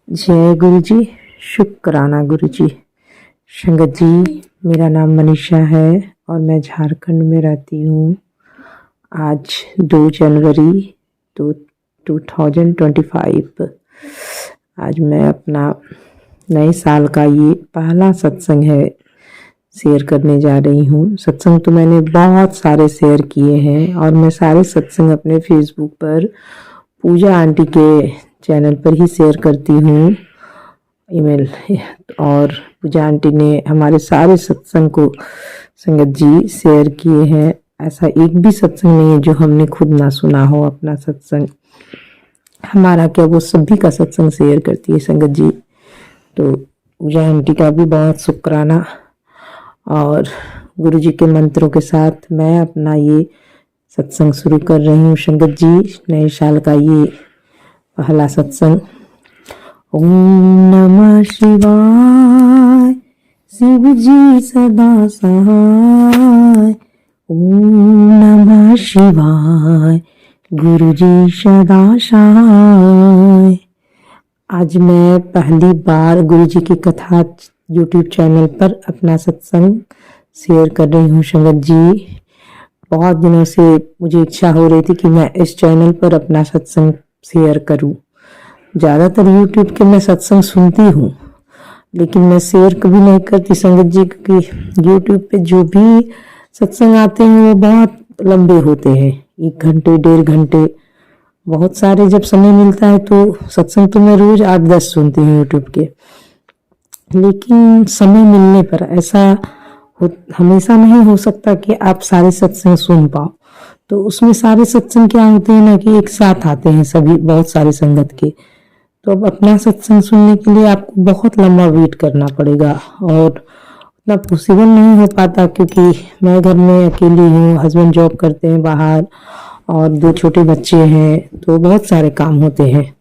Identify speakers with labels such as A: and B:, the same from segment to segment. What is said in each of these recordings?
A: जय गुरु जी। शुक्राना गुरु जी। संगत जी, मेरा नाम मनीषा है और मैं झारखंड में रहती हूँ। आज 2 जनवरी तो 2025। आज मैं अपना नए साल का ये पहला सत्संग है शेयर करने जा रही हूँ। सत्संग तो मैंने बहुत सारे शेयर किए हैं और मैं सारे सत्संग अपने फेसबुक पर पूजा आंटी के चैनल पर ही शेयर करती हूँ ईमेल। और पूजा आंटी ने हमारे सारे सत्संग को संगत जी शेयर किए हैं। ऐसा एक भी सत्संग नहीं है जो हमने खुद ना सुना हो। अपना सत्संग हमारा क्या, वो सभी का सत्संग शेयर करती है संगत जी। तो पूजा आंटी का भी बहुत शुक्राना। और गुरु जी के मंत्रों के साथ मैं अपना ये सत्संग शुरू कर रही हूँ संगत जी। नए साल का ये पहला सत्संग। ओम नमः शिवाय, शिव जी सदा सहाय। ओम नमः शिवाय, गुरु जी सदा सहाय। आज मैं पहली बार गुरु जी की कथा यूट्यूब चैनल पर अपना सत्संग शेयर कर रही हूँ संगत जी। बहुत दिनों से मुझे इच्छा हो रही थी कि मैं इस चैनल पर अपना सत्संग शेयर करूं। ज़्यादातर यूट्यूब के मैं सत्संग सुनती हूँ लेकिन मैं शेयर कभी नहीं करती संगत जी, क्योंकि यूट्यूब पे जो भी सत्संग आते हैं वो बहुत लंबे होते हैं, 1 घंटे 1.5 घंटे। बहुत सारे जब समय मिलता है तो सत्संग तो मैं रोज 8-10 सुनती हूँ यूट्यूब के, लेकिन समय मिलने पर ऐसा हमेशा नहीं हो सकता कि आप सारे सत्संग सुन पाओ। तो उसमें सारे सत्संग क्या होते हैं ना कि एक साथ आते हैं सभी, बहुत सारे संगत के। तो अब अपना सत्संग सुनने के लिए आपको बहुत लंबा वेट करना पड़ेगा और उतना पॉसिबल नहीं हो पाता, क्योंकि मैं घर में अकेली हूँ, हस्बैंड जॉब करते हैं बाहर और 2 छोटे बच्चे हैं, तो बहुत सारे काम होते हैं।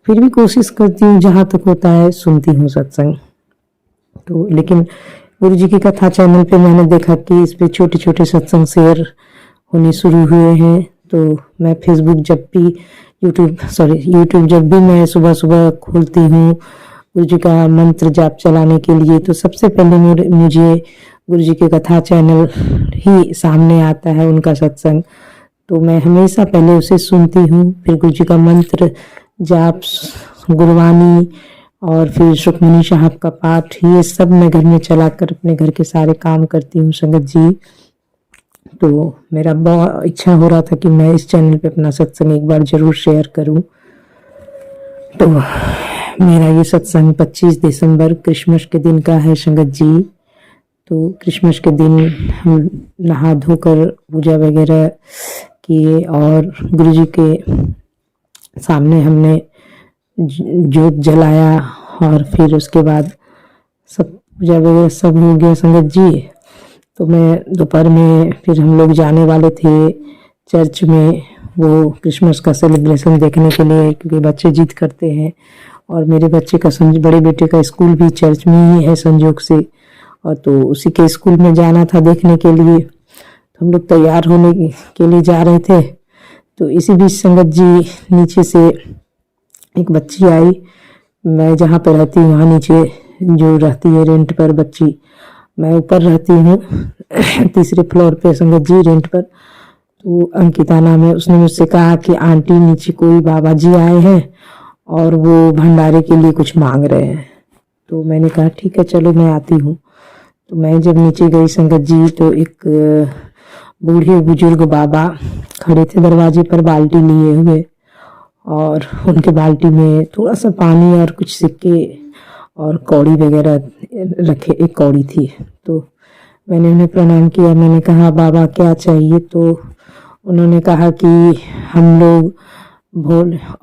A: फिर भी कोशिश करती हूँ जहाँ तक होता है सुनती हूँ सत्संग। तो लेकिन गुरु जी की कथा चैनल पे मैंने देखा कि इस पे छोटे छोटे सत्संग शेयर होने शुरू हुए हैं। तो मैं फेसबुक जब भी यूट्यूब जब भी मैं सुबह सुबह खोलती हूँ गुरु जी का मंत्र जाप चलाने के लिए, तो सबसे पहले मुझे गुरु जी के कथा चैनल ही सामने आता है, उनका सत्संग। तो मैं हमेशा पहले उसे सुनती हूँ, फिर गुरु जी का मंत्र जाप, गुरबानी और फिर सुखमनी साहब का पाठ, ये सब मैं घर में चलाकर अपने घर के सारे काम करती हूँ संगत जी। तो मेरा बहुत इच्छा हो रहा था कि मैं इस चैनल पे अपना सत्संग एक बार जरूर शेयर करूं। तो मेरा ये सत्संग 25 दिसंबर क्रिसमस के दिन का है संगत जी। तो क्रिसमस के दिन हम नहा धोकर पूजा वगैरह किए और गुरु जी के सामने हमने जोत जलाया और फिर उसके बाद सब पूजा वगैरह सब हो गया संगत जी। तो मैं दोपहर में फिर हम लोग जाने वाले थे चर्च में वो क्रिसमस का सेलिब्रेशन देखने के लिए, क्योंकि बच्चे जिद करते हैं और मेरे बच्चे का बड़े बेटे का स्कूल भी चर्च में ही है संजोग से, और तो उसी के स्कूल में जाना था देखने के लिए। तो हम लोग तैयार होने के लिए जा रहे थे। तो इसी बीच संगत जी नीचे से एक बच्ची आई। मैं जहाँ पर रहती हूँ वहाँ नीचे जो रहती है रेंट पर बच्ची, मैं ऊपर रहती हूँ 3रे फ्लोर पे संगत जी रेंट पर। तो अंकिता नाम है, उसने मुझसे कहा कि आंटी नीचे कोई बाबा जी आए हैं और वो भंडारे के लिए कुछ मांग रहे हैं। तो मैंने कहा ठीक है चलो मैं आती हूँ। तो मैं जब नीचे गई संगत जी तो एक बूढ़े बुजुर्ग बाबा खड़े थे दरवाजे पर बाल्टी लिए हुए, और उनके बाल्टी में थोड़ा सा पानी और कुछ सिक्के और कौड़ी वगैरह रखे, एक कौड़ी थी। तो मैंने उन्हें प्रणाम किया, मैंने कहा बाबा क्या चाहिए? तो उन्होंने कहा कि हम लोग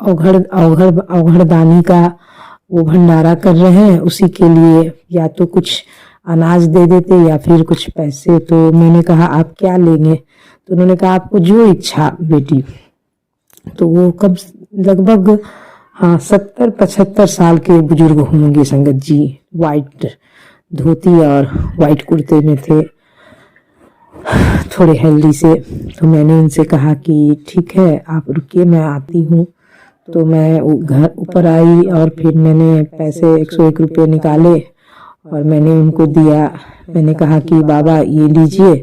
A: अवघड़ दानी का वो भंडारा कर रहे हैं, उसी के लिए या तो कुछ अनाज दे देते या फिर कुछ पैसे। तो मैंने कहा आप क्या लेंगे? तो उन्होंने कहा आपको जो इच्छा बेटी। तो वो कब लगभग 70-75 साल के बुजुर्ग होंगे संगत जी। वाइट धोती और वाइट कुर्ते में थे, थोड़े हेल्दी से। तो मैंने उनसे कहा कि ठीक है आप रुकिए मैं आती हूँ। तो मैं घर ऊपर आई और फिर मैंने पैसे 101 रुपये निकाले और मैंने उनको दिया। मैंने कहा कि बाबा ये लीजिए।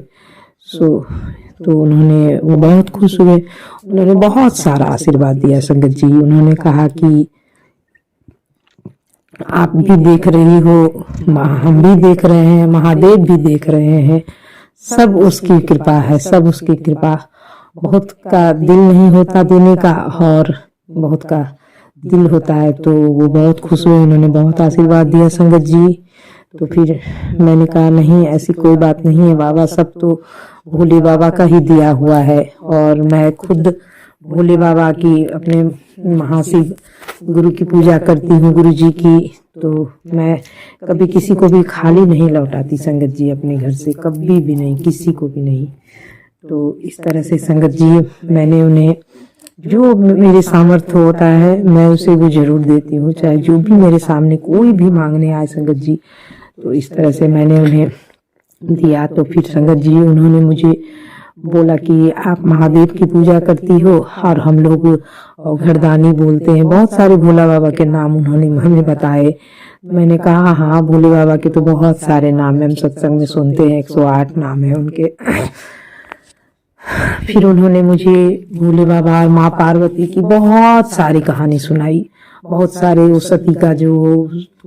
A: तो उन्होंने वो बहुत खुश हुए। उन्होंने बहुत सारा आशीर्वाद दिया संगत जी। उन्होंने कहा कि आप भी देख रही हो, हम भी देख रहे हैं, महादेव भी देख रहे हैं, सब उसकी कृपा है, सब उसकी कृपा। बहुत का दिल नहीं होता देने का और बहुत का दिल होता है। तो वो बहुत खुश हुए, उन्होंने बहुत आशीर्वाद दिया संगत जी। तो फिर मैंने कहा नहीं, ऐसी कोई बात नहीं है बाबा, सब तो भोले बाबा का ही दिया हुआ है। और मैं खुद भोले बाबा की, अपने महाशिव गुरु की पूजा करती हूँ, गुरु जी की। तो मैं कभी किसी को भी खाली नहीं लौटाती संगत जी, अपने घर से कभी भी नहीं, किसी को भी नहीं। तो इस तरह से संगत जी मैंने उन्हें जो मेरे सामर्थ्य होता है मैं उसे वो जरूर देती हूँ, चाहे जो भी मेरे सामने कोई भी मांगने आए संगत जी। तो इस तरह से मैंने उन्हें दिया। तो फिर संगत जी उन्होंने मुझे बोला कि आप महादेव की पूजा करती हो और हम लोग घरदानी बोलते हैं। बहुत सारे भोला बाबा के नाम उन्होंने हमें बताए। मैंने कहा हाँ, भोले बाबा के तो बहुत सारे नाम है, हम सत्संग में सुनते हैं, 108 नाम है उनके। फिर उन्होंने मुझे भोले बाबा और माँ पार्वती की बहुत सारी कहानी सुनाई। बहुत सारे, वो सती का जो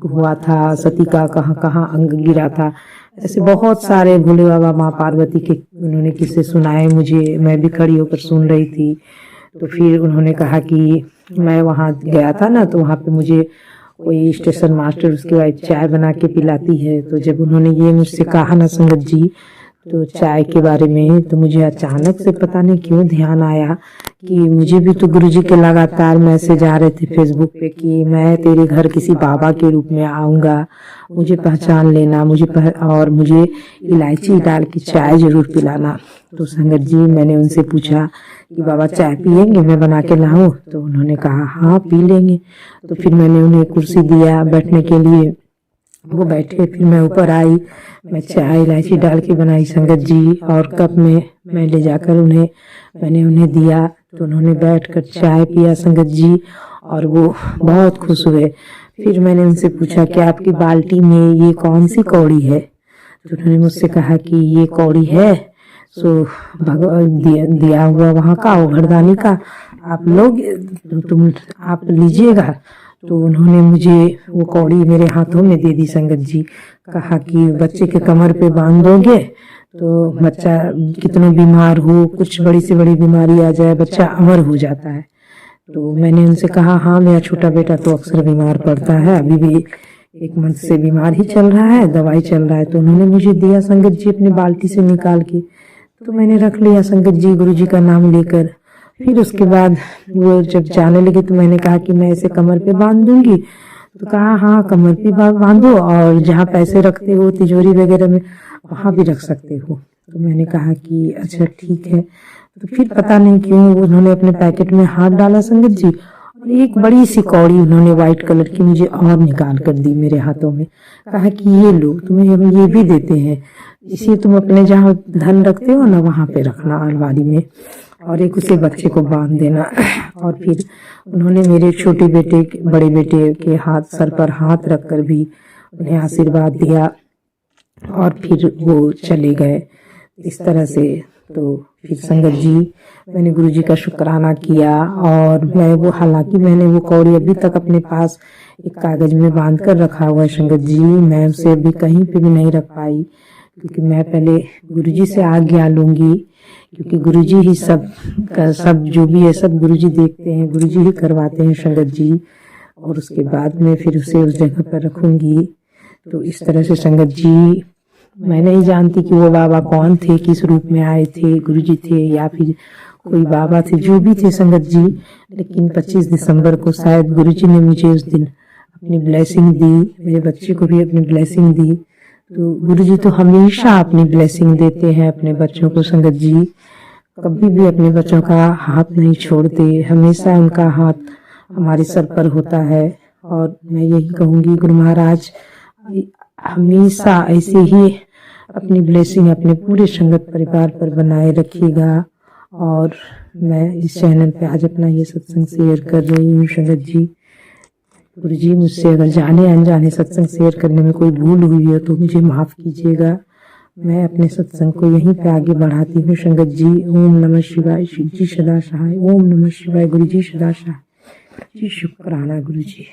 A: हुआ था, सती का कहाँ कहाँ अंग गिरा था, ऐसे बहुत सारे भोले बाबा माँ पार्वती के उन्होंने किस्से सुनाए मुझे। मैं भी खड़ी होकर सुन रही थी। तो फिर उन्होंने कहा कि मैं वहाँ गया था ना, तो वहाँ पे मुझे कोई स्टेशन मास्टर, उसकी वाइफ चाय बना के पिलाती है। तो जब उन्होंने ये मुझसे कहा ना संगत जी, तो चाय के बारे में, तो मुझे अचानक से पता नहीं क्यों ध्यान आया कि मुझे भी तो गुरुजी के लगातार मैसेज आ रहे थे फेसबुक पे कि मैं तेरे घर किसी बाबा के रूप में आऊँगा, मुझे पहचान लेना, और मुझे इलायची डाल के चाय जरूर पिलाना। तो संगत जी मैंने उनसे पूछा कि बाबा चाय पियेंगे, मैं बना के लाऊं? तो उन्होंने कहा हाँ पी लेंगे। तो फिर मैंने उन्हें कुर्सी दिया बैठने के लिए, वो बैठे। फिर मैं ऊपर आई, मैं चाय इलायची डाल के बनाई संगत जी, और कप में मैं ले जाकर मैंने उन्हें दिया। तो उन्होंने बैठकर चाय पिया संगत जी, और वो बहुत खुश हुए। फिर मैंने उनसे पूछा कि आपकी बाल्टी में ये कौन सी कौड़ी है? तो उन्होंने मुझसे कहा कि ये कौड़ी है सो भगवान दिया हुआ वहाँ का, वो घरदानी का, आप लोग आप लीजिएगा। तो उन्होंने मुझे वो कौड़ी मेरे हाथों में दे दी संगत जी। कहा कि बच्चे के कमर पे बांध दोगे तो बच्चा कितना बीमार हो, कुछ बड़ी से बड़ी बीमारी आ जाए, बच्चा अमर हो जाता है। तो मैंने उनसे कहा हाँ, मेरा छोटा बेटा तो अक्सर बीमार पड़ता है, अभी भी 1 मंथ से बीमार ही चल रहा है, दवाई चल रहा है। तो उन्होंने मुझे दिया संगत जी अपनी बाल्टी से निकाल के। तो मैंने रख लिया संगत जी गुरु जी का नाम लेकर। फिर उसके बाद वो जब जाने लगे तो मैंने कहा कि मैं इसे कमर पे बांध दूंगी। तो कहा हाँ कमर पे बांधो, और जहाँ पैसे रखते हो तिजोरी वगैरह में वहाँ भी रख सकते हो। तो मैंने कहा कि अच्छा ठीक है। तो फिर पता नहीं क्यों उन्होंने अपने पैकेट में हाथ डाला संगत जी, और एक बड़ी सी कौड़ी उन्होंने व्हाइट कलर की मुझे और निकाल कर दी मेरे हाथों में। कहा कि ये लो, तुम्हें हम ये भी देते हैं, इसे तुम अपने जहाँ धन रखते हो ना वहाँ पे रखना अलमारी में, और एक उसे बच्चे को बांध देना। और फिर उन्होंने मेरे छोटे बेटे बड़े बेटे के सर पर हाथ रखकर भी उन्हें आशीर्वाद दिया, और फिर वो चले गए इस तरह से। तो फिर संगत जी मैंने गुरु जी का शुक्राना किया, और मैं वो, हालांकि मैंने वो कौड़ी अभी तक अपने पास एक कागज में बांध कर रखा हुआ है संगत जी, मैं उसे अभी कहीं पे भी नहीं रख पाई, क्योंकि मैं पहले गुरुजी से आज्ञा लूंगी, क्योंकि गुरुजी ही सब जो भी है सब गुरुजी देखते हैं, गुरुजी ही करवाते हैं संगत जी। और उसके बाद में फिर उसे उस जगह पर रखूंगी। तो इस तरह से संगत जी मैं नहीं जानती कि वो बाबा कौन थे, किस रूप में आए थे, गुरुजी थे या फिर कोई बाबा थे, जो भी थे संगत जी। लेकिन 25 दिसंबर को शायद गुरुजी ने मुझे उस दिन अपनी ब्लेसिंग दी, मेरे बच्चे को भी अपनी ब्लेसिंग दी। तो गुरुजी तो हमेशा अपनी ब्लेसिंग देते हैं अपने बच्चों को संगत जी, कभी भी अपने बच्चों का हाथ नहीं छोड़ते, हमेशा उनका हाथ हमारे सर पर होता है। और मैं यही कहूँगी गुरु महाराज हमेशा ऐसे ही अपनी ब्लेसिंग अपने पूरे संगत परिवार पर बनाए रखिएगा, और मैं इस चैनल पे आज अपना ये सत्संग शेयर कर रही हूँ। संगत जी, गुरु जी, मुझसे अगर जाने अनजाने सत्संग शेयर करने में कोई भूल हुई है तो मुझे माफ़ कीजिएगा। मैं अपने सत्संग को यहीं पे आगे बढ़ाती हूँ। संगत जी, ओम नमः शिवाय। शिव जी सदा सहाय। ओम नमः शिवाय। गुरु जी सदा सहाय। जी शुक्राना गुरु जी।